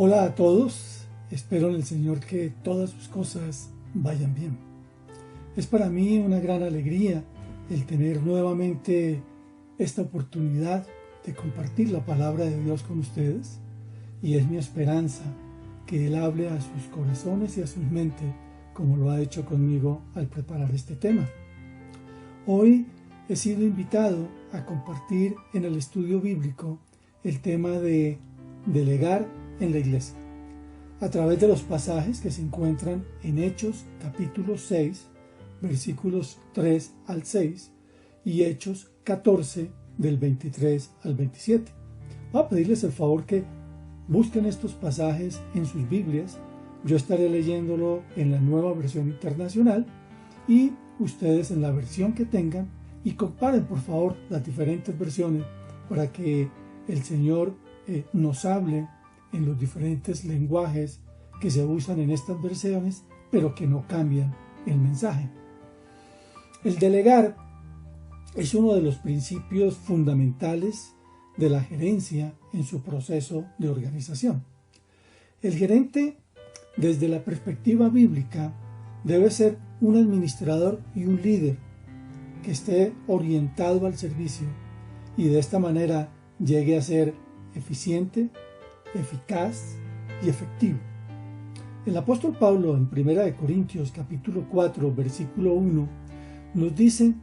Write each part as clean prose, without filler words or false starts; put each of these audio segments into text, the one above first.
Hola a todos, espero en el Señor que todas sus cosas vayan bien. Es para mí una gran alegría el tener nuevamente esta oportunidad de compartir la palabra de Dios con ustedes, y es mi esperanza que Él hable a sus corazones y a sus mentes como lo ha hecho conmigo al preparar este tema. Hoy he sido invitado a compartir en el estudio bíblico el tema de delegar en la iglesia, a través de los pasajes que se encuentran en Hechos capítulo 6, versículos 3 al 6 y Hechos 14 del 23 al 27. Voy a pedirles el favor que busquen estos pasajes en sus Biblias. Yo estaré leyéndolo en la Nueva Versión Internacional y ustedes en la versión que tengan, y comparen por favor las diferentes versiones para que el Señor nos hable en los diferentes lenguajes que se usan en estas versiones, pero que no cambian el mensaje. El delegar es uno de los principios fundamentales de la gerencia en su proceso de organización. El gerente, desde la perspectiva bíblica, debe ser un administrador y un líder que esté orientado al servicio y de esta manera llegue a ser eficiente, eficaz y efectivo. El apóstol Pablo en 1 Corintios capítulo 4 versículo 1 nos dice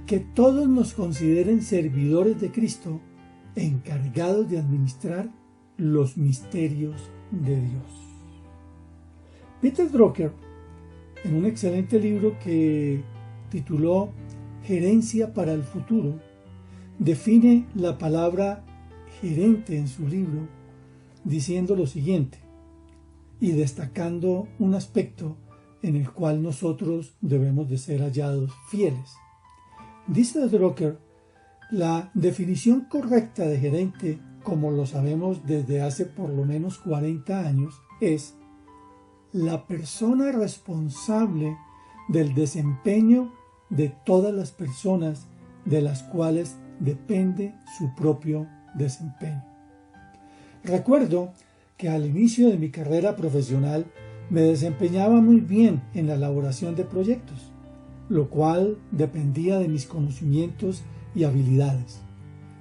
que todos nos consideren servidores de Cristo, encargados de administrar los misterios de Dios. Peter Drucker, en un excelente libro que tituló Gerencia para el Futuro, define la palabra gerente en su libro diciendo lo siguiente, y destacando un aspecto en el cual nosotros debemos de ser hallados fieles. Dice Drucker, la definición correcta de gerente, como lo sabemos desde hace por lo menos 40 años, es la persona responsable del desempeño de todas las personas de las cuales depende su propio desempeño. Recuerdo que al inicio de mi carrera profesional me desempeñaba muy bien en la elaboración de proyectos, lo cual dependía de mis conocimientos y habilidades.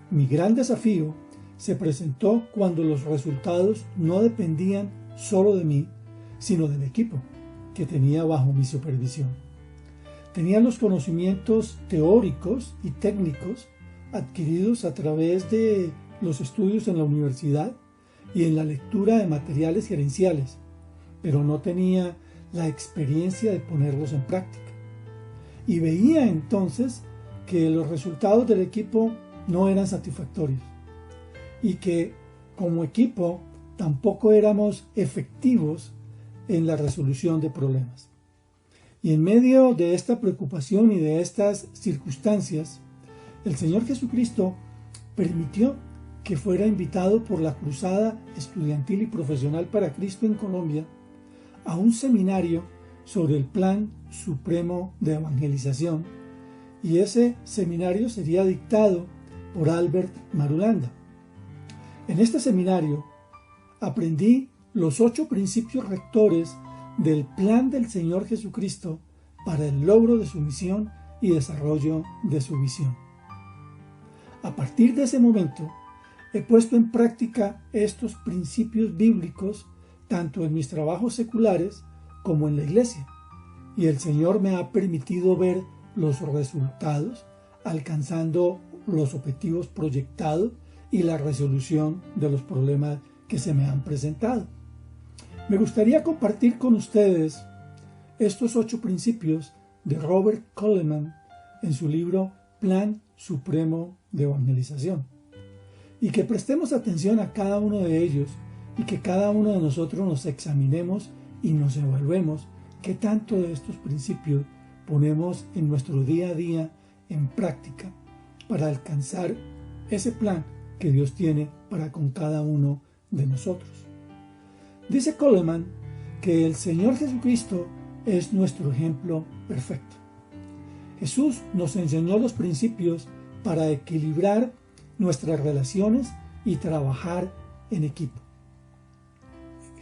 Mi gran desafío se presentó cuando los resultados no dependían solo de mí, sino del equipo que tenía bajo mi supervisión. Tenía los conocimientos teóricos y técnicos adquiridos a través de los estudios en la universidad y en la lectura de materiales gerenciales, pero no tenía la experiencia de ponerlos en práctica. Y veía entonces que los resultados del equipo no eran satisfactorios y que como equipo tampoco éramos efectivos en la resolución de problemas. Y en medio de esta preocupación y de estas circunstancias, el Señor Jesucristo permitió que fuera invitado por la Cruzada Estudiantil y Profesional para Cristo en Colombia a un seminario sobre el Plan Supremo de Evangelización, y ese seminario sería dictado por Albert Marulanda. En este seminario aprendí los 8 principios rectores del plan del Señor Jesucristo para el logro de su misión y desarrollo de su visión. A partir de ese momento, he puesto en práctica estos principios bíblicos tanto en mis trabajos seculares como en la iglesia, y el Señor me ha permitido ver los resultados, alcanzando los objetivos proyectados y la resolución de los problemas que se me han presentado. Me gustaría compartir con ustedes estos 8 principios de Robert Coleman en su libro Plan Supremo de Evangelización, y que prestemos atención a cada uno de ellos y que cada uno de nosotros nos examinemos y nos evaluemos qué tanto de estos principios ponemos en nuestro día a día en práctica para alcanzar ese plan que Dios tiene para con cada uno de nosotros. Dice Coleman que el Señor Jesucristo es nuestro ejemplo perfecto. Jesús nos enseñó los principios para equilibrar nuestras relaciones y trabajar en equipo.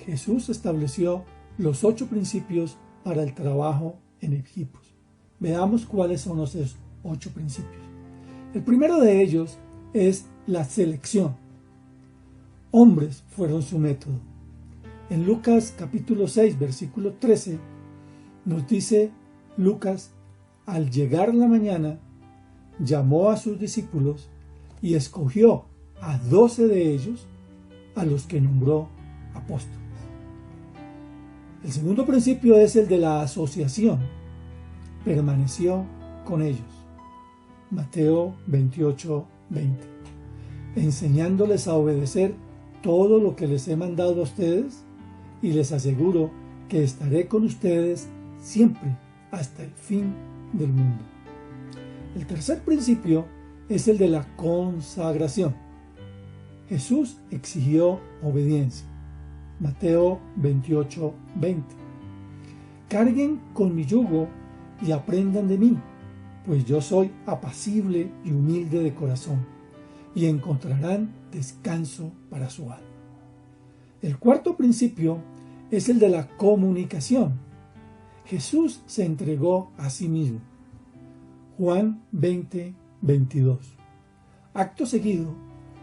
Jesús estableció los 8 principios para el trabajo en equipos. Veamos cuáles son esos 8 principios. El primero de ellos es la selección. Hombres fueron su método. En Lucas capítulo 6, versículo 13, nos dice Lucas: al llegar la mañana, llamó a sus discípulos y escogió a 12 de ellos, a los que nombró apóstoles. El segundo principio es el de la asociación. Permaneció con ellos. Mateo 28, 20. Enseñándoles a obedecer todo lo que les he mandado a ustedes, y les aseguro que estaré con ustedes siempre hasta el fin del mundo. El tercer principio es el de la consagración. Jesús exigió obediencia. Mateo 28, 20. Carguen con mi yugo y aprendan de mí, pues yo soy apacible y humilde de corazón, y encontrarán descanso para su alma. El cuarto principio es el de la comunicación. Jesús se entregó a sí mismo. Juan 20, 22. Acto seguido,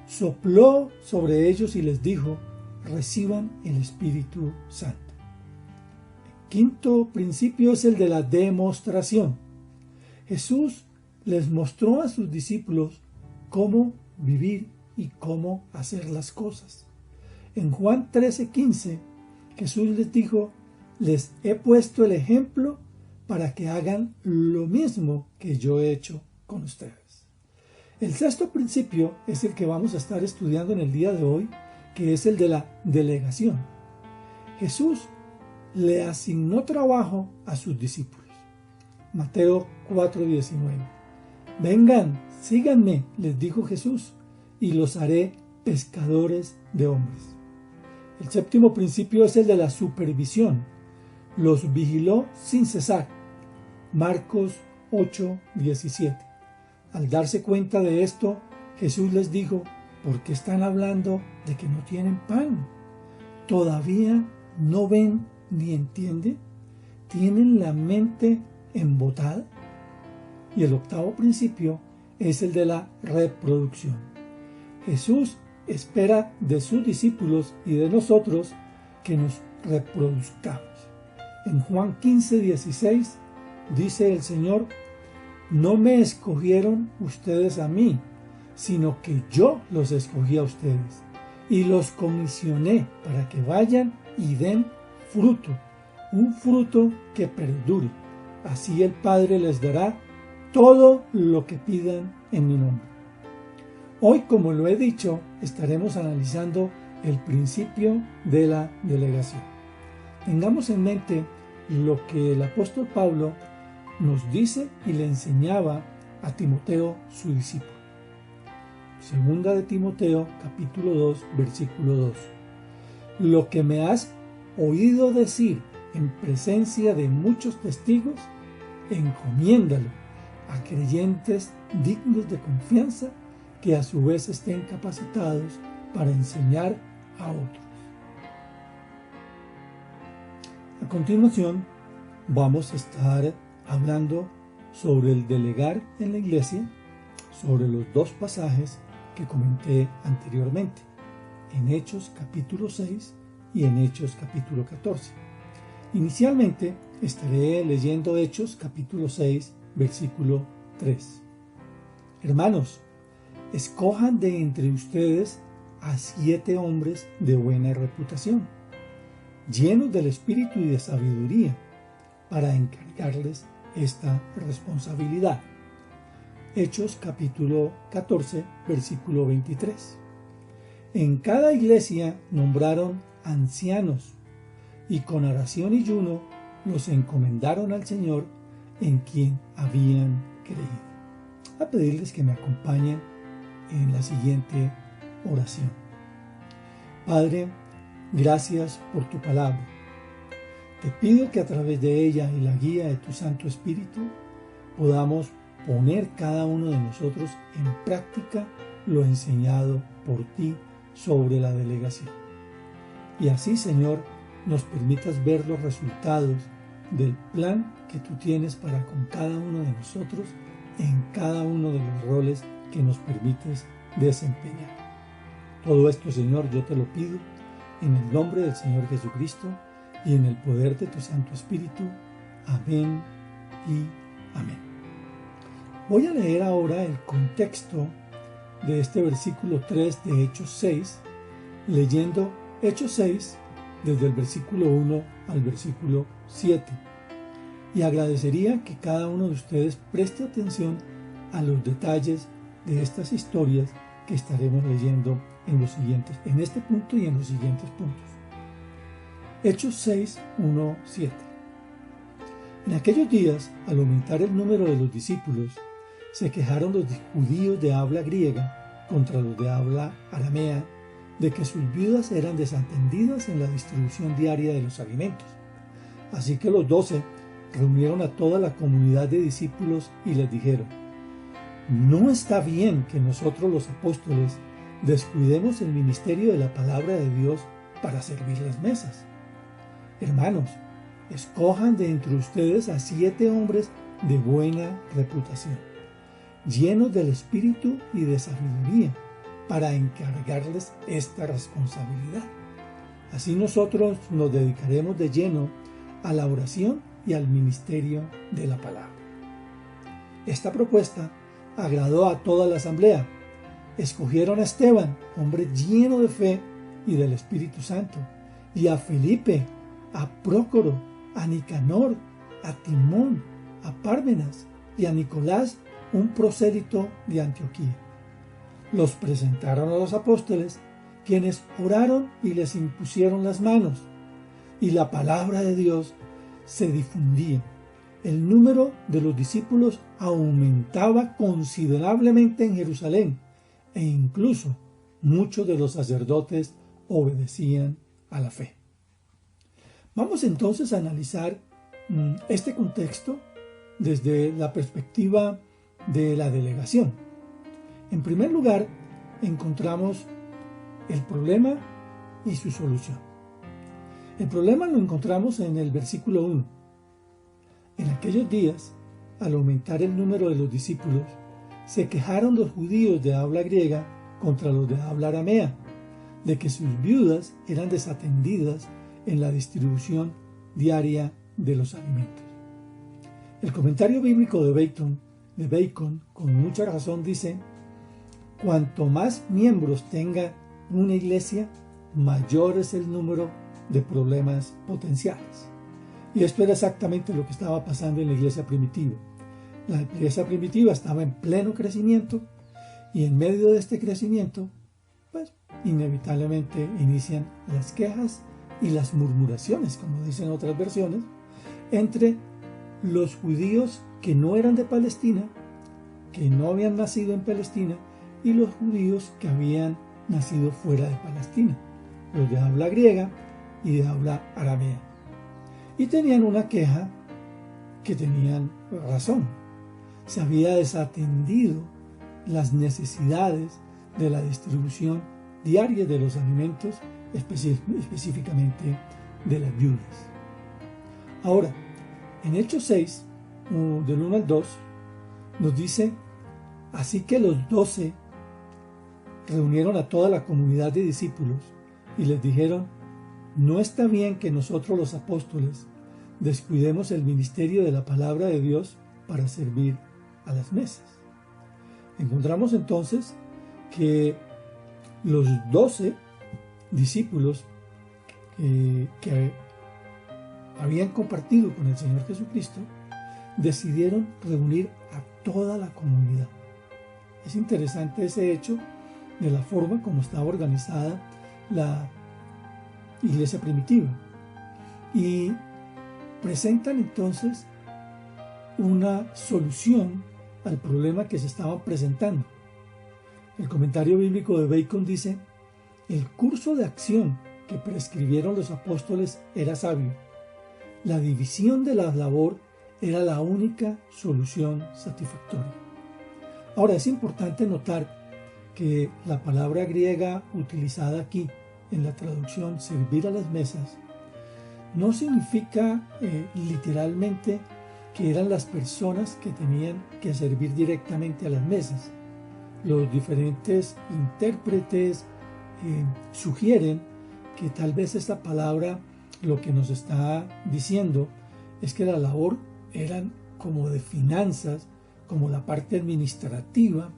sopló sobre ellos y les dijo: reciban el Espíritu Santo. El quinto principio es el de la demostración. Jesús les mostró a sus discípulos cómo vivir y cómo hacer las cosas. En Juan 13:15, Jesús les dijo: les he puesto el ejemplo para que hagan lo mismo que yo he hecho con ustedes. El sexto principio es el que vamos a estar estudiando en el día de hoy, que es el de la delegación. Jesús le asignó trabajo a sus discípulos. Mateo 4:19. Vengan, síganme, les dijo Jesús, y los haré pescadores de hombres. El séptimo principio es el de la supervisión. Los vigiló sin cesar. Marcos 8:17. Al darse cuenta de esto, Jesús les dijo: ¿por qué están hablando de que no tienen pan? ¿Todavía no ven ni entienden? ¿Tienen la mente embotada? Y el octavo principio es el de la reproducción. Jesús espera de sus discípulos y de nosotros que nos reproduzcamos. En Juan 15:16 dice el Señor: no me escogieron ustedes a mí, sino que yo los escogí a ustedes y los comisioné para que vayan y den fruto, un fruto que perdure. Así el Padre les dará todo lo que pidan en mi nombre. Hoy, como lo he dicho, estaremos analizando el principio de la delegación. Tengamos en mente lo que el apóstol Pablo nos dice y le enseñaba a Timoteo, su discípulo. Segunda de Timoteo, capítulo 2, versículo 2. Lo que me has oído decir en presencia de muchos testigos, encomiéndalo a creyentes dignos de confianza, que a su vez estén capacitados para enseñar a otros. A continuación, vamos a estar hablando sobre el delegar en la iglesia, sobre los 2 pasajes que comenté anteriormente, en Hechos capítulo 6 y en Hechos capítulo 14. Inicialmente estaré leyendo Hechos capítulo 6, versículo 3. Hermanos, escojan de entre ustedes a 7 hombres de buena reputación, llenos del espíritu y de sabiduría, para encargarles esta responsabilidad. Hechos capítulo 14, versículo 23. En cada iglesia nombraron ancianos y con oración y ayuno los encomendaron al Señor, en quien habían creído. A pedirles que me acompañen en la siguiente oración. Padre, gracias por tu palabra. Te pido que a través de ella y la guía de tu Santo Espíritu podamos poner cada uno de nosotros en práctica lo enseñado por ti sobre la delegación. y así, Señor, nos permitas ver los resultados del plan que tú tienes para con cada uno de nosotros en cada uno de los roles que nos permites desempeñar. Todo esto, Señor, yo te lo pido en el nombre del Señor Jesucristo y en el poder de tu Santo Espíritu. Amén y amén. Voy a leer ahora el contexto de este versículo 3 de Hechos 6, leyendo Hechos 6 desde el versículo 1 al versículo 7. Y agradecería que cada uno de ustedes preste atención a los detalles de estas historias que estaremos leyendo en este punto y en los siguientes puntos. Hechos 6, 1, 7. En aquellos días, al aumentar el número de los discípulos, se quejaron los judíos de habla griega contra los de habla aramea de que sus viudas eran desatendidas en la distribución diaria de los alimentos. Así que los 12 reunieron a toda la comunidad de discípulos y les dijeron: no está bien que nosotros los apóstoles descuidemos el ministerio de la palabra de Dios para servir las mesas. Hermanos, escojan de entre ustedes a 7 hombres de buena reputación, llenos del Espíritu y de sabiduría, para encargarles esta responsabilidad. Así nosotros nos dedicaremos de lleno a la oración y al ministerio de la palabra. Esta propuesta agradó a toda la asamblea. Escogieron a Esteban, hombre lleno de fe y del Espíritu Santo, y a Felipe, a Prócoro, a Nicanor, a Timón, a Pármenas y a Nicolás, un prosélito de Antioquía. Los presentaron a los apóstoles, quienes oraron y les impusieron las manos, y la palabra de Dios se difundía. El número de los discípulos aumentaba considerablemente en Jerusalén, e incluso muchos de los sacerdotes obedecían a la fe. Vamos entonces a analizar este contexto desde la perspectiva de la delegación. En primer lugar, encontramos el problema y su solución. El problema lo encontramos en el versículo 1. En aquellos días, al aumentar el número de los discípulos, se quejaron los judíos de habla griega contra los de habla aramea, de que sus viudas eran desatendidas en la distribución diaria de los alimentos. El comentario bíblico de Bacon, con mucha razón, dice: cuanto más miembros tenga una iglesia, mayor es el número de problemas potenciales. Y esto era exactamente lo que estaba pasando en la iglesia primitiva. La iglesia primitiva estaba en pleno crecimiento, y en medio de este crecimiento, pues inevitablemente inician las quejas y las murmuraciones, como dicen otras versiones, entre los judíos que no eran de Palestina, que no habían nacido en Palestina, y los judíos que habían nacido fuera de Palestina, los de habla griega y de habla aramea. Y tenían una queja que tenían razón. Se había desatendido las necesidades de la distribución diaria de los alimentos, específicamente de las viudas. Ahora, en Hechos 6, del 1 al 2, nos dice: así que los 12 reunieron a toda la comunidad de discípulos y les dijeron: no está bien que nosotros los apóstoles descuidemos el ministerio de la palabra de Dios para servir a las mesas. Encontramos entonces que los 12 discípulos que habían compartido con el Señor Jesucristo decidieron reunir a toda la comunidad. Es interesante ese hecho de la forma como estaba organizada la iglesia primitiva, y presentan entonces una solución al problema que se estaba presentando. El comentario bíblico de Bacon dice: el curso de acción que prescribieron los apóstoles era sabio. La división de la labor era la única solución satisfactoria. Ahora, es importante notar que la palabra griega utilizada aquí en la traducción servir a las mesas, no significa literalmente que eran las personas que tenían que servir directamente a las mesas. Los diferentes intérpretes sugieren que tal vez esta palabra lo que nos está diciendo es que la labor eran como de finanzas, como la parte administrativa,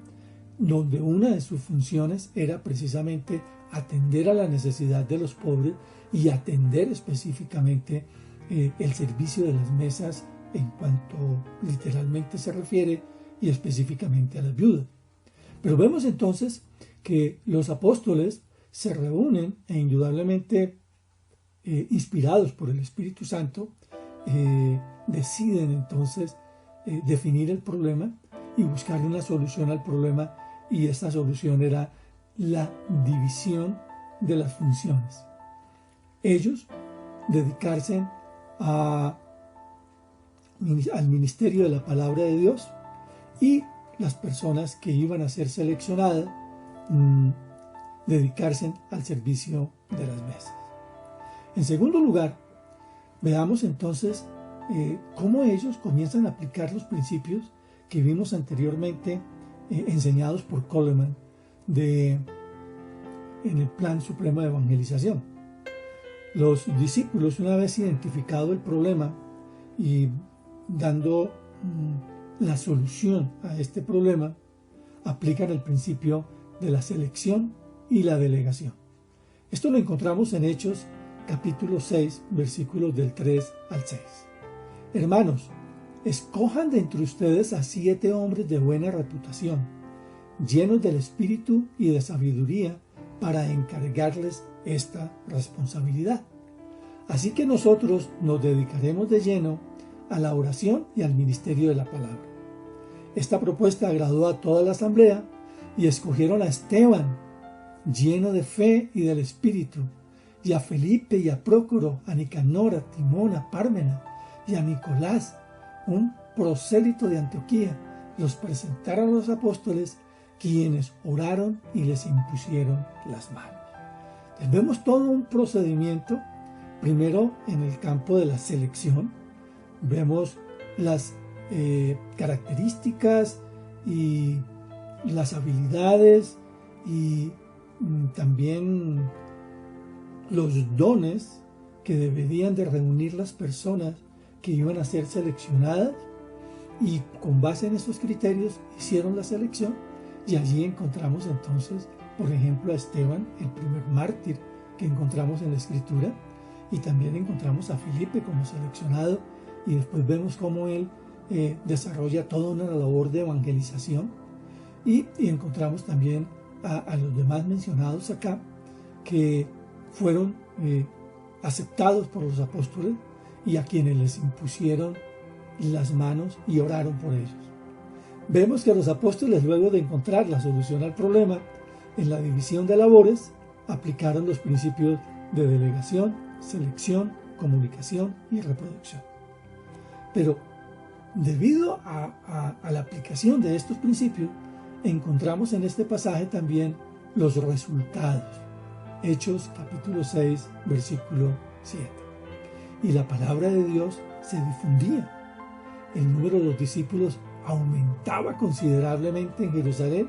donde una de sus funciones era precisamente atender a la necesidad de los pobres y atender específicamente el servicio de las mesas en cuanto literalmente se refiere y específicamente a las viudas. Pero vemos entonces que los apóstoles se reúnen e indudablemente inspirados por el Espíritu Santo deciden entonces definir el problema y buscar una solución al problema, y esta solución era la división de las funciones. Ellos dedicarse al ministerio de la palabra de Dios, y las personas que iban a ser seleccionadas dedicarse al servicio de las mesas. En segundo lugar, veamos entonces cómo ellos comienzan a aplicar los principios que vimos anteriormente enseñados por Coleman en el plan supremo de evangelización. Los discípulos, una vez identificado el problema y dando la solución a este problema, aplican el principio de la selección y la delegación. Esto lo encontramos en Hechos capítulo 6, versículos del 3 al 6. Hermanos, escojan de entre ustedes a 7 hombres de buena reputación, llenos del Espíritu y de sabiduría, para encargarles esta responsabilidad. Así que nosotros nos dedicaremos de lleno a la oración y al ministerio de la palabra. Esta propuesta agradó a toda la asamblea y escogieron a Esteban, lleno de fe y del Espíritu, y a Felipe y a Prócoro, a Nicanor, a Timón, a Pármena y a Nicolás, un prosélito de Antioquía. Los presentaron a los apóstoles, quienes oraron y les impusieron las manos. Entonces, vemos todo un procedimiento, primero en el campo de la selección. Vemos las características y las habilidades y también los dones que deberían de reunir las personas que iban a ser seleccionadas, y con base en esos criterios hicieron la selección, y allí encontramos entonces, por ejemplo, a Esteban, el primer mártir que encontramos en la Escritura, y también encontramos a Felipe como seleccionado, y después vemos cómo él desarrolla toda una labor de evangelización, y encontramos también a los demás mencionados acá, que fueron aceptados por los apóstoles y a quienes les impusieron las manos y oraron por ellos. Vemos que los apóstoles, luego de encontrar la solución al problema en la división de labores, aplicaron los principios de delegación, selección, comunicación y reproducción. Pero debido a la aplicación de estos principios, encontramos en este pasaje también los resultados. Hechos capítulo 6, versículo 7. Y la palabra de Dios se difundía. El número de los discípulos aumentaba considerablemente en Jerusalén,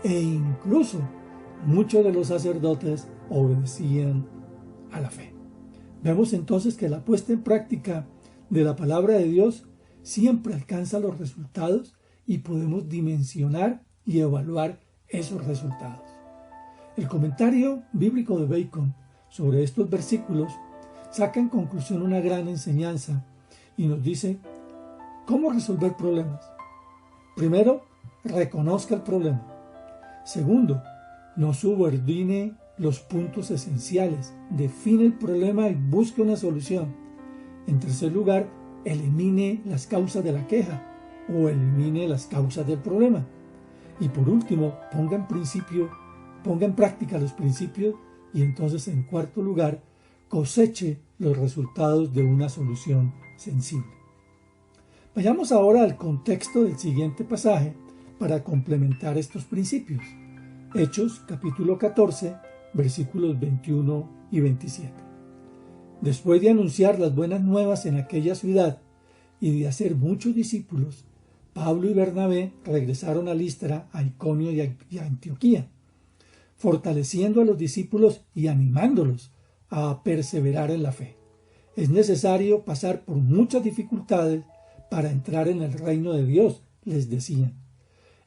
e incluso muchos de los sacerdotes obedecían a la fe. Vemos entonces que la puesta en práctica de la palabra de Dios siempre alcanza los resultados, y podemos dimensionar y evaluar esos resultados. El comentario bíblico de Bacon sobre estos versículos saca en conclusión una gran enseñanza y nos dice cómo resolver problemas. Primero, reconozca el problema. Segundo, no subordine los puntos esenciales, define el problema y busque una solución. En tercer lugar, elimine las causas de la queja o elimine las causas del problema. Y por último, ponga en práctica los principios, y entonces, en cuarto lugar, coseche los resultados de una solución sensible. Vayamos ahora al contexto del siguiente pasaje para complementar estos principios. Hechos capítulo 14, versículos 21 y 27. Después de anunciar las buenas nuevas en aquella ciudad y de hacer muchos discípulos, Pablo y Bernabé regresaron a Listra, a Iconio y a Antioquía, fortaleciendo a los discípulos y animándolos a perseverar en la fe. Es necesario pasar por muchas dificultades para entrar en el reino de Dios, les decían.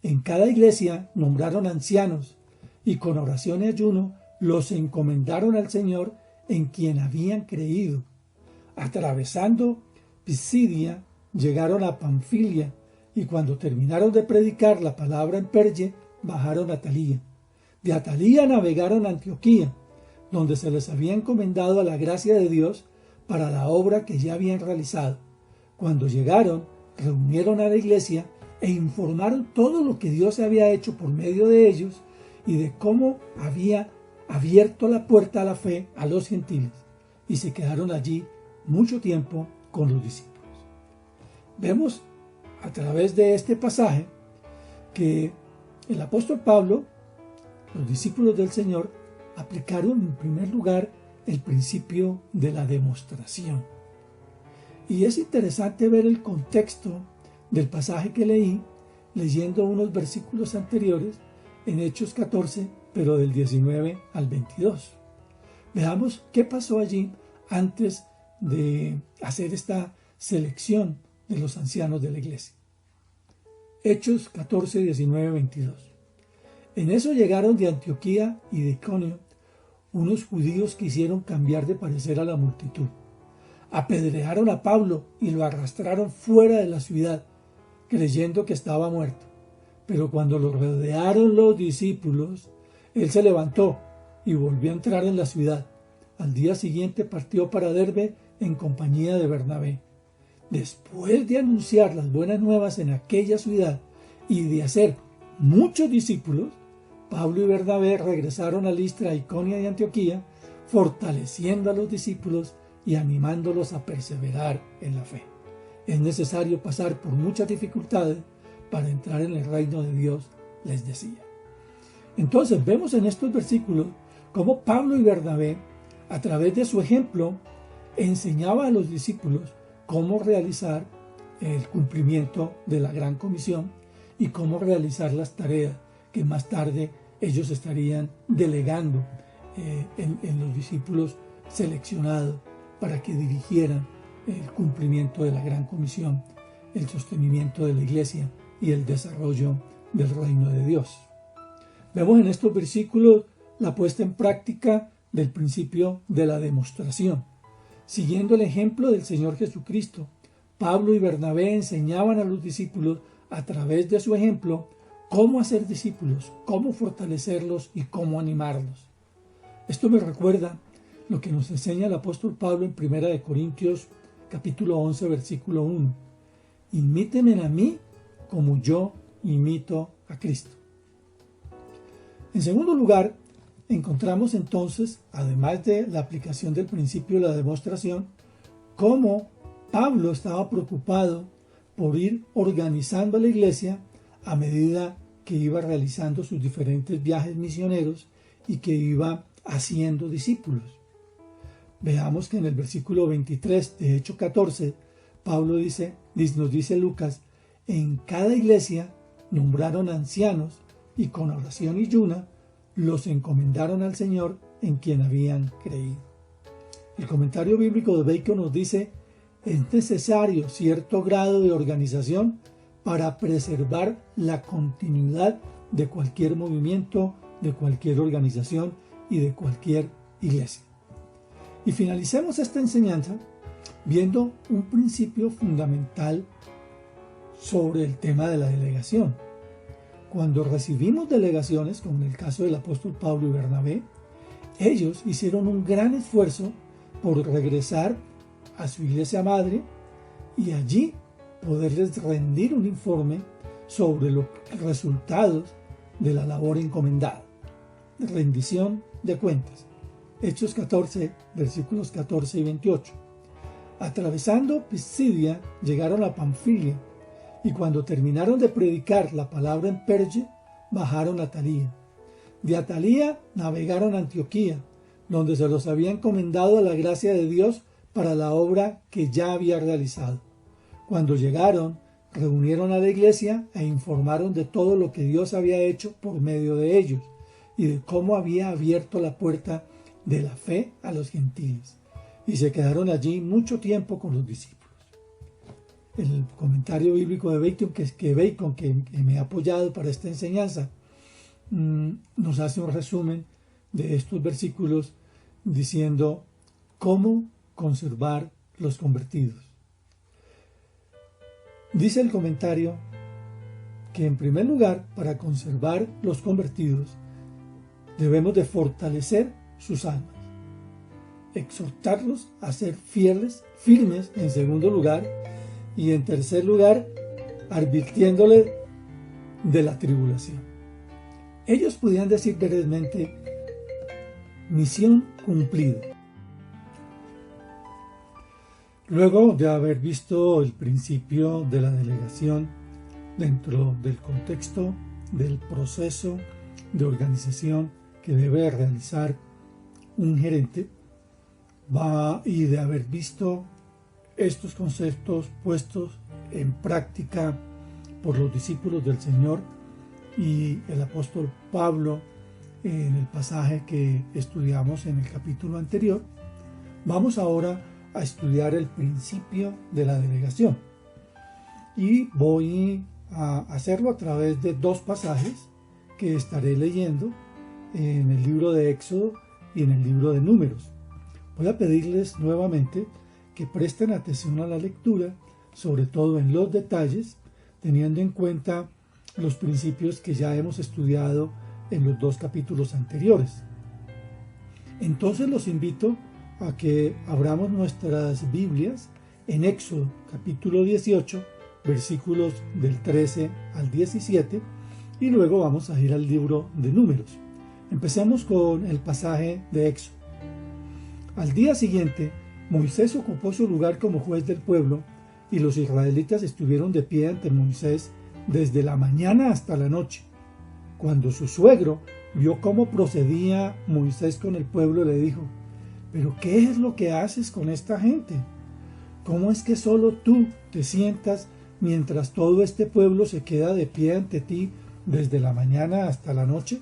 En cada iglesia nombraron ancianos y con oración y ayuno los encomendaron al Señor en quien habían creído. Atravesando Pisidia, llegaron a Panfilia y cuando terminaron de predicar la palabra en Perge, bajaron a Atalía. De Atalía navegaron a Antioquía, donde se les había encomendado a la gracia de Dios para la obra que ya habían realizado. Cuando llegaron, reunieron a la iglesia e informaron todo lo que Dios había hecho por medio de ellos y de cómo había abierto la puerta a la fe a los gentiles, y se quedaron allí mucho tiempo con los discípulos. Vemos a través de este pasaje que el apóstol Pablo, los discípulos del Señor, aplicaron en primer lugar el principio de la demostración. Y es interesante ver el contexto del pasaje que leí, leyendo unos versículos anteriores en Hechos 14, pero del 19 al 22. Veamos qué pasó allí antes de hacer esta selección de los ancianos de la iglesia. Hechos 14, 19, 22. En eso llegaron de Antioquía y de Iconio unos judíos que hicieron cambiar de parecer a la multitud. Apedrearon a Pablo y lo arrastraron fuera de la ciudad, creyendo que estaba muerto. Pero cuando lo rodearon los discípulos, él se levantó y volvió a entrar en la ciudad. Al día siguiente partió para Derbe en compañía de Bernabé. Después de anunciar las buenas nuevas en aquella ciudad y de hacer muchos discípulos, Pablo y Bernabé regresaron a Listra, Iconio y Antioquía, fortaleciendo a los discípulos y animándolos a perseverar en la fe. Es necesario pasar por muchas dificultades para entrar en el reino de Dios, les decía. Entonces vemos en estos versículos cómo Pablo y Bernabé, a través de su ejemplo, enseñaba a los discípulos cómo realizar el cumplimiento de la gran comisión y cómo realizar las tareas que más tarde ellos estarían delegando en los discípulos seleccionados para que dirigieran el cumplimiento de la gran comisión, el sostenimiento de la iglesia y el desarrollo del reino de Dios. Vemos en estos versículos la puesta en práctica del principio de la demostración. Siguiendo el ejemplo del Señor Jesucristo, Pablo y Bernabé enseñaban a los discípulos a través de su ejemplo cómo hacer discípulos, cómo fortalecerlos y cómo animarlos. Esto me recuerda lo que nos enseña el apóstol Pablo en 1 Corintios capítulo 11, versículo 1. Imítenme a mí como yo imito a Cristo. En segundo lugar, encontramos entonces, además de la aplicación del principio de la demostración, cómo Pablo estaba preocupado por ir organizando a la iglesia a medida que iba realizando sus diferentes viajes misioneros y que iba haciendo discípulos. Veamos que en el versículo 23 de Hechos 14, Pablo nos dice Lucas, en cada iglesia nombraron ancianos y con oración y ayuno los encomendaron al Señor en quien habían creído. El comentario bíblico de Bacon nos dice, es necesario cierto grado de organización para preservar la continuidad de cualquier movimiento, de cualquier organización y de cualquier iglesia. Y finalicemos esta enseñanza viendo un principio fundamental sobre el tema de la delegación. Cuando recibimos delegaciones, como en el caso del apóstol Pablo y Bernabé, ellos hicieron un gran esfuerzo por regresar a su iglesia madre y allí poderles rendir un informe sobre los resultados de la labor encomendada. Rendición de cuentas. Hechos 14, versículos 14 y 28. Atravesando Pisidia, llegaron a Panfilia, y cuando terminaron de predicar la palabra en Perge, bajaron a Atalía. De Atalía navegaron a Antioquía, donde se los había encomendado a la gracia de Dios para la obra que ya había realizado. Cuando llegaron, reunieron a la iglesia e informaron de todo lo que Dios había hecho por medio de ellos y de cómo había abierto la puerta de la fe a los gentiles. Y se quedaron allí mucho tiempo con los discípulos. El comentario bíblico de Bacon, que me ha apoyado para esta enseñanza, nos hace un resumen de estos versículos diciendo cómo conservar los convertidos. Dice el comentario que en primer lugar, para conservar los convertidos, debemos de fortalecer sus almas, exhortarlos a ser firmes en segundo lugar, y en tercer lugar, advirtiéndoles de la tribulación. Ellos podían decir brevemente: misión cumplida. Luego de haber visto el principio de la delegación dentro del contexto del proceso de organización que debe realizar un gerente, y de haber visto estos conceptos puestos en práctica por los discípulos del Señor y el apóstol Pablo en el pasaje que estudiamos en el capítulo anterior, vamos ahora a estudiar el principio de la delegación. Y voy a hacerlo a través de dos pasajes que estaré leyendo en el libro de Éxodo y en el libro de Números. Voy a pedirles nuevamente que presten atención a la lectura, sobre todo en los detalles, teniendo en cuenta los principios que ya hemos estudiado en los dos capítulos anteriores. Entonces los invito a que abramos nuestras Biblias en Éxodo capítulo 18, versículos del 13 al 17, y luego vamos a ir al libro de Números. Empecemos con el pasaje de Éxodo. Al día siguiente, Moisés ocupó su lugar como juez del pueblo, y los israelitas estuvieron de pie ante Moisés desde la mañana hasta la noche. Cuando su suegro vio cómo procedía Moisés con el pueblo, le dijo: ¿pero qué es lo que haces con esta gente? ¿Cómo es que solo tú te sientas mientras todo este pueblo se queda de pie ante ti desde la mañana hasta la noche?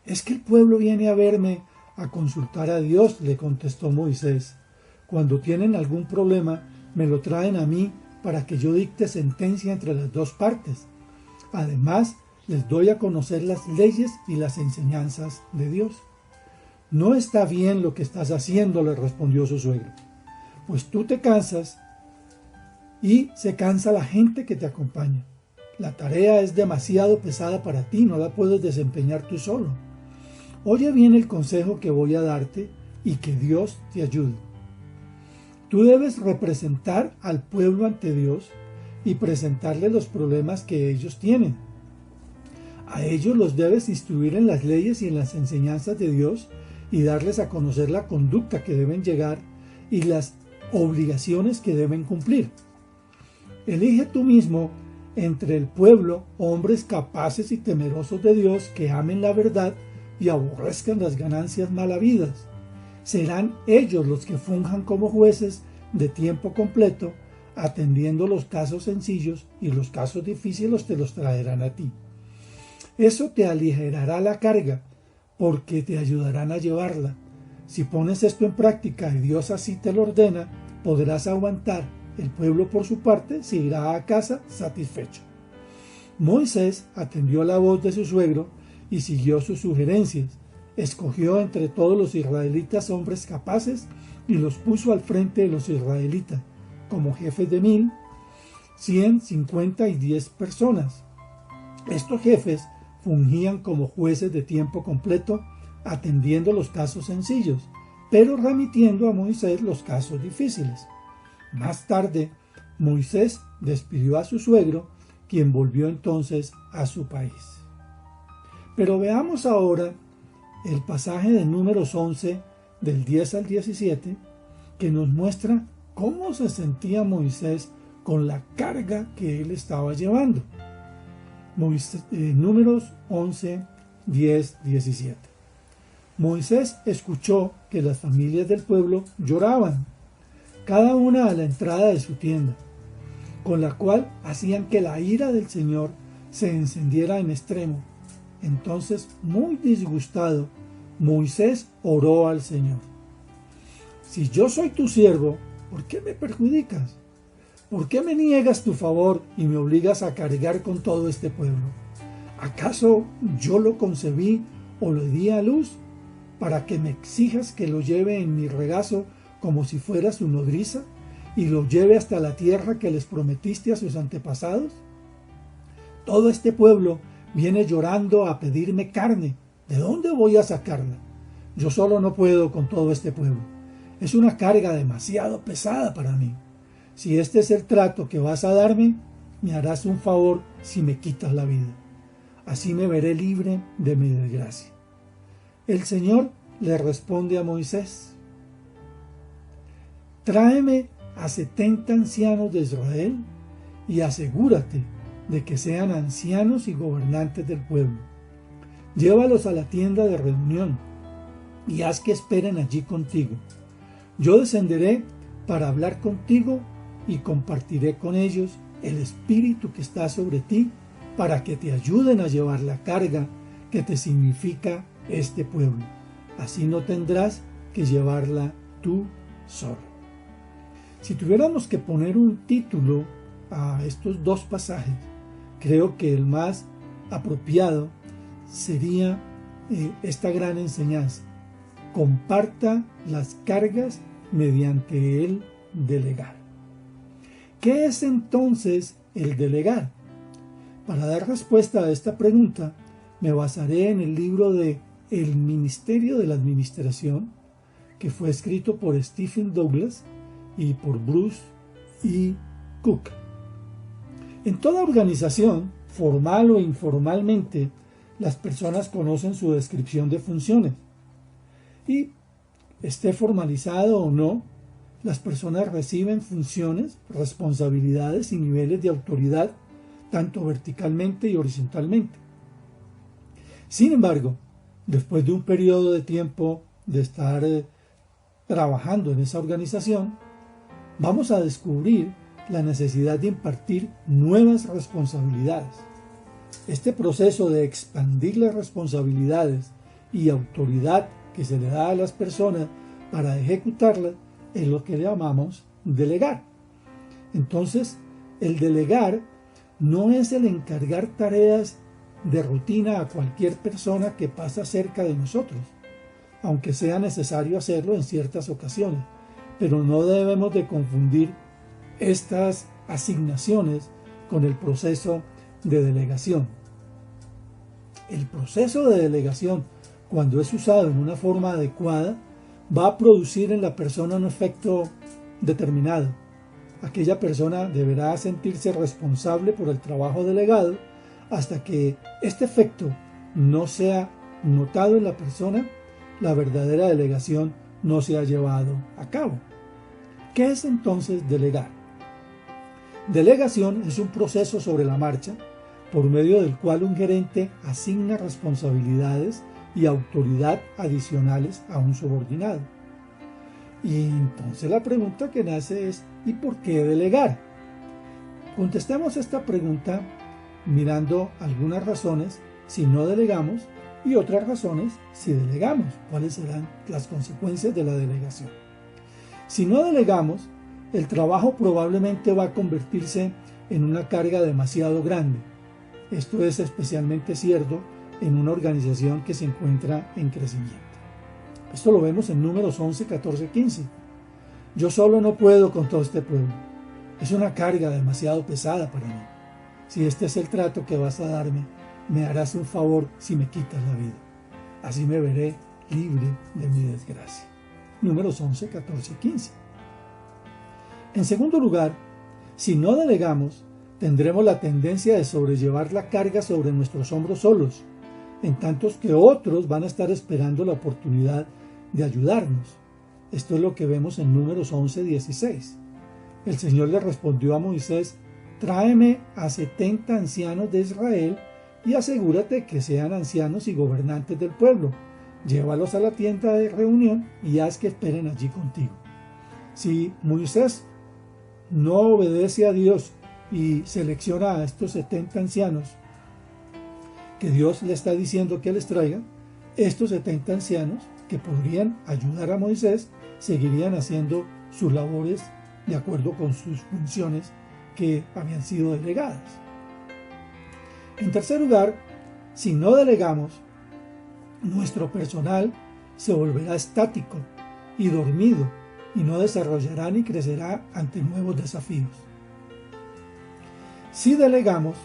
Es que el pueblo viene a verme a consultar a Dios, le contestó Moisés. Cuando tienen algún problema, me lo traen a mí para que yo dicte sentencia entre las dos partes. Además, les doy a conocer las leyes y las enseñanzas de Dios. No está bien lo que estás haciendo, le respondió su suegro, pues tú te cansas y se cansa la gente que te acompaña. La tarea es demasiado pesada para ti, no la puedes desempeñar tú solo. Oye bien el consejo que voy a darte y que Dios te ayude. Tú debes representar al pueblo ante Dios y presentarle los problemas que ellos tienen. A ellos los debes instruir en las leyes y en las enseñanzas de Dios y darles a conocer la conducta que deben llegar y las obligaciones que deben cumplir. Elige tú mismo entre el pueblo hombres capaces y temerosos de Dios que amen la verdad y aborrezcan las ganancias mal habidas. Serán ellos los que funjan como jueces de tiempo completo, atendiendo los casos sencillos, y los casos difíciles te los traerán a ti. Eso te aligerará la carga, porque te ayudarán a llevarla. Si pones esto en práctica y Dios así te lo ordena, podrás aguantar. El pueblo, por su parte, se irá a casa satisfecho. Moisés atendió la voz de su suegro y siguió sus sugerencias. Escogió entre todos los israelitas hombres capaces y los puso al frente de los israelitas, como jefes de 1000, 100, 50 y 10 personas. Estos jefes fungían como jueces de tiempo completo, atendiendo los casos sencillos, pero remitiendo a Moisés los casos difíciles. Más tarde, Moisés despidió a su suegro, quien volvió entonces a su país. Pero veamos ahora el pasaje de Números 11, del 10 al 17, que nos muestra cómo se sentía Moisés con la carga que él estaba llevando. Números 11, 10:17. Moisés escuchó que las familias del pueblo lloraban, cada una a la entrada de su tienda, con la cual hacían que la ira del Señor se encendiera en extremo. Entonces, muy disgustado, Moisés oró al Señor: si yo soy tu siervo, ¿por qué me perjudicas? ¿Por qué me niegas tu favor y me obligas a cargar con todo este pueblo? ¿Acaso yo lo concebí o lo di a luz para que me exijas que lo lleve en mi regazo como si fuera su nodriza y lo lleve hasta la tierra que les prometiste a sus antepasados? Todo este pueblo viene llorando a pedirme carne. ¿De dónde voy a sacarla? Yo solo no puedo con todo este pueblo. Es una carga demasiado pesada para mí. Si este es el trato que vas a darme, me harás un favor si me quitas la vida. Así me veré libre de mi desgracia. El Señor le responde a Moisés: tráeme a 70 ancianos de Israel y asegúrate de que sean ancianos y gobernantes del pueblo. Llévalos a la tienda de reunión y haz que esperen allí contigo. Yo descenderé para hablar contigo y compartiré con ellos el espíritu que está sobre ti para que te ayuden a llevar la carga que te significa este pueblo. Así no tendrás que llevarla tú solo. Si tuviéramos que poner un título a estos dos pasajes, creo que el más apropiado sería esta gran enseñanza: comparta las cargas mediante el delegar. ¿Qué es entonces el delegar? Para dar respuesta a esta pregunta, me basaré en el libro de El Ministerio de la Administración, que fue escrito por Stephen Douglas y por Bruce E. Cook. En toda organización, formal o informalmente, las personas conocen su descripción de funciones. Y, esté formalizado o no, las personas reciben funciones, responsabilidades y niveles de autoridad, tanto verticalmente y horizontalmente. Sin embargo, después de un periodo de tiempo de estar trabajando en esa organización, vamos a descubrir la necesidad de impartir nuevas responsabilidades. Este proceso de expandir las responsabilidades y autoridad que se le da a las personas para ejecutarlas es lo que llamamos delegar. Entonces, el delegar no es el encargar tareas de rutina a cualquier persona que pasa cerca de nosotros, aunque sea necesario hacerlo en ciertas ocasiones, pero no debemos de confundir estas asignaciones con el proceso de delegación. El proceso de delegación, cuando es usado en una forma adecuada, va a producir en la persona un efecto determinado. Aquella persona deberá sentirse responsable por el trabajo delegado hasta que este efecto no sea notado en la persona, la verdadera delegación no se ha llevado a cabo. ¿Qué es entonces delegar? Delegación es un proceso sobre la marcha por medio del cual un gerente asigna responsabilidades y autoridad adicionales a un subordinado. Y entonces la pregunta que nace es: ¿y por qué delegar? Contestemos esta pregunta mirando algunas razones si no delegamos y otras razones si delegamos. ¿Cuáles serán las consecuencias de la delegación? Si no delegamos, el trabajo probablemente va a convertirse en una carga demasiado grande. Esto es especialmente cierto en una organización que se encuentra en crecimiento. Esto lo vemos en Números 11, 14, 15. Yo solo no puedo con todo este pueblo. Es una carga demasiado pesada para mí. Si este es el trato que vas a darme, me harás un favor si me quitas la vida. Así me veré libre de mi desgracia. Números 11, 14, 15. En segundo lugar, si no delegamos, tendremos la tendencia de sobrellevar la carga sobre nuestros hombros solos, en tantos que otros van a estar esperando la oportunidad de ayudarnos. Esto es lo que vemos en Números 11, 16. El Señor le respondió a Moisés: tráeme a 70 ancianos de Israel y asegúrate que sean ancianos y gobernantes del pueblo. Llévalos a la tienda de reunión y haz que esperen allí contigo. Si Moisés no obedece a Dios y selecciona a estos 70 ancianos que Dios le está diciendo que les traiga, estos 70 ancianos que podrían ayudar a Moisés seguirían haciendo sus labores de acuerdo con sus funciones que habían sido delegadas. En tercer lugar, si no delegamos, nuestro personal se volverá estático y dormido y no desarrollará ni crecerá ante nuevos desafíos. Si delegamos,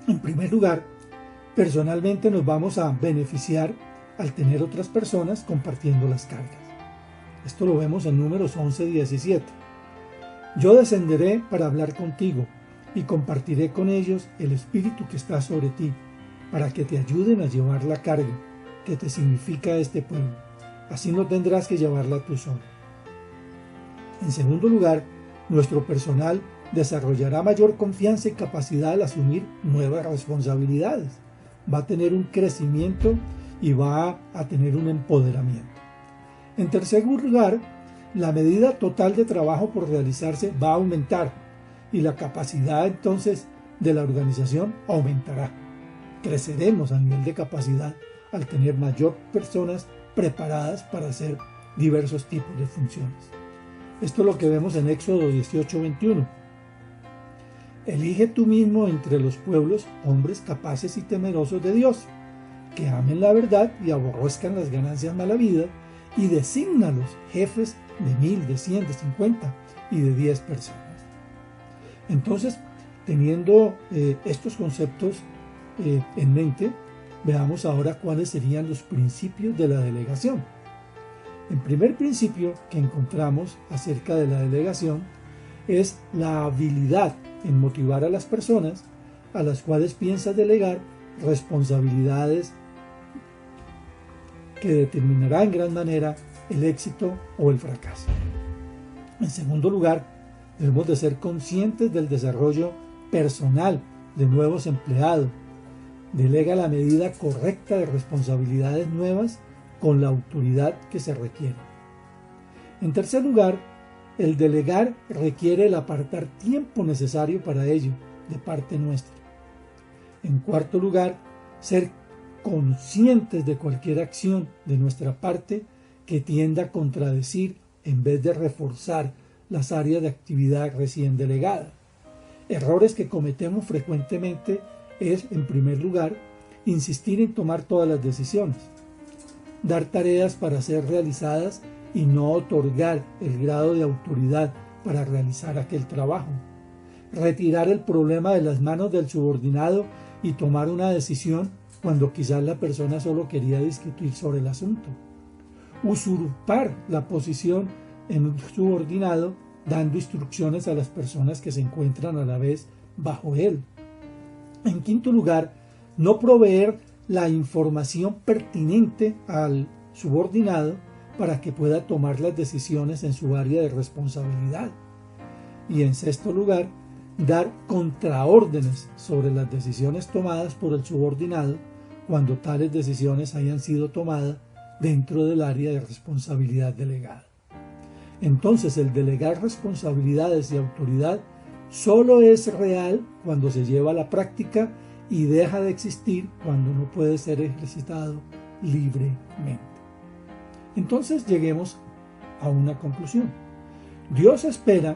en primer lugar, personalmente nos vamos a beneficiar al tener otras personas compartiendo las cargas. Esto lo vemos en Números 11:17. Yo descenderé para hablar contigo y compartiré con ellos el espíritu que está sobre ti, para que te ayuden a llevar la carga que te significa este pueblo. Así no tendrás que llevarla tú solo. En segundo lugar, nuestro personal desarrollará mayor confianza y capacidad al asumir nuevas responsabilidades. Va a tener un crecimiento y va a tener un empoderamiento. En tercer lugar, la medida total de trabajo por realizarse va a aumentar y la capacidad entonces de la organización aumentará. Creceremos a nivel de capacidad al tener mayor personas preparadas para hacer diversos tipos de funciones. Esto es lo que vemos en Éxodo 18:21. Elige tú mismo entre los pueblos hombres capaces y temerosos de Dios, que amen la verdad y aborrezcan las ganancias malavidas, y desígnalos jefes de 1000, de 100, de 50 y de 10 personas. Entonces, teniendo estos conceptos en mente, veamos ahora cuáles serían los principios de la delegación. El primer principio que encontramos acerca de la delegación es la habilidad en motivar a las personas a las cuales piensas delegar responsabilidades que determinará en gran manera el éxito o el fracaso. En segundo lugar, debemos de ser conscientes del desarrollo personal de nuevos empleados. Delega la medida correcta de responsabilidades nuevas con la autoridad que se requiere. En tercer lugar, el delegar requiere el apartar tiempo necesario para ello de parte nuestra. En cuarto lugar, ser conscientes de cualquier acción de nuestra parte que tienda a contradecir en vez de reforzar las áreas de actividad recién delegadas. Errores que cometemos frecuentemente es, en primer lugar, insistir en tomar todas las decisiones, dar tareas para ser realizadas y no otorgar el grado de autoridad para realizar aquel trabajo, retirar el problema de las manos del subordinado y tomar una decisión cuando quizás la persona solo quería discutir sobre el asunto, usurpar la posición en un subordinado dando instrucciones a las personas que se encuentran a la vez bajo él. En quinto lugar, no proveer la información pertinente al subordinado para que pueda tomar las decisiones en su área de responsabilidad. Y en sexto lugar, dar contraórdenes sobre las decisiones tomadas por el subordinado cuando tales decisiones hayan sido tomadas dentro del área de responsabilidad delegada. Entonces, el delegar responsabilidades y autoridad solo es real cuando se lleva a la práctica y deja de existir cuando no puede ser ejercitado libremente. Entonces lleguemos a una conclusión. Dios espera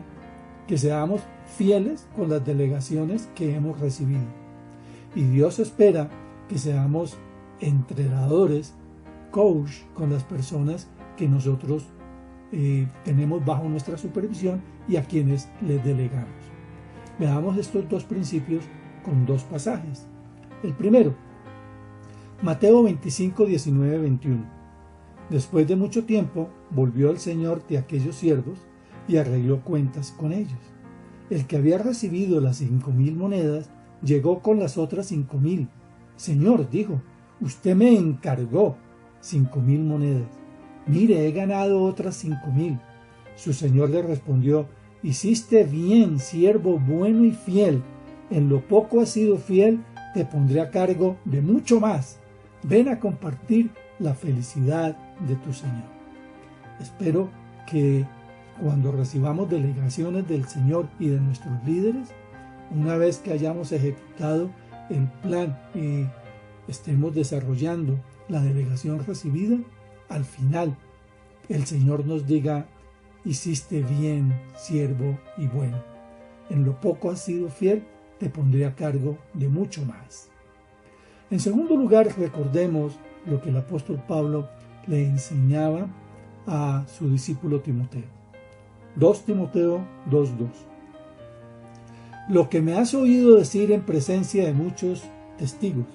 que seamos fieles con las delegaciones que hemos recibido. Y Dios espera que seamos entrenadores, coach con las personas que nosotros tenemos bajo nuestra supervisión y a quienes les delegamos. Veamos estos dos principios con dos pasajes. El primero, Mateo 25, 19, 21. Después de mucho tiempo, volvió el Señor de aquellos siervos y arregló cuentas con ellos. El que había recibido las 5,000 monedas llegó con las otras 5,000. Señor, dijo, usted me encargó 5,000 monedas. Mire, he ganado otras 5,000. Su señor le respondió, hiciste bien, siervo bueno y fiel. En lo poco has sido fiel, te pondré a cargo de mucho más. Ven a compartir la felicidad de tu Señor. Espero que cuando recibamos delegaciones del Señor y de nuestros líderes, una vez que hayamos ejecutado el plan y estemos desarrollando la delegación recibida, al final el Señor nos diga: hiciste bien, siervo y bueno. En lo poco has sido fiel, te pondré a cargo de mucho más. En segundo lugar, recordemos lo que el apóstol Pablo le enseñaba a su discípulo Timoteo. 2 Timoteo 2:2. Lo que me has oído decir en presencia de muchos testigos,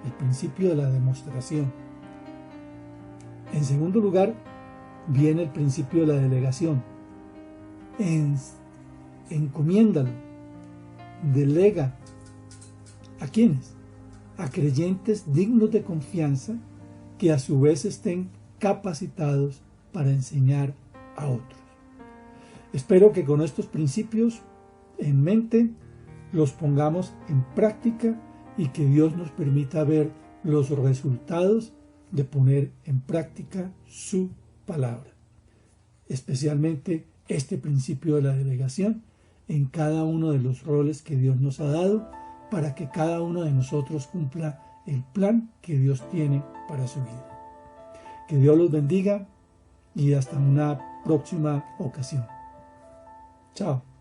el principio de la demostración. En segundo lugar, viene el principio de la delegación. Encomiéndalo, delega. ¿A quiénes? A creyentes dignos de confianza que a su vez estén capacitados para enseñar a otros. Espero que con estos principios en mente los pongamos en práctica y que Dios nos permita ver los resultados de poner en práctica su palabra, especialmente este principio de la delegación en cada uno de los roles que Dios nos ha dado, para que cada uno de nosotros cumpla el plan que Dios tiene para su vida. Que Dios los bendiga y hasta una próxima ocasión. Chao.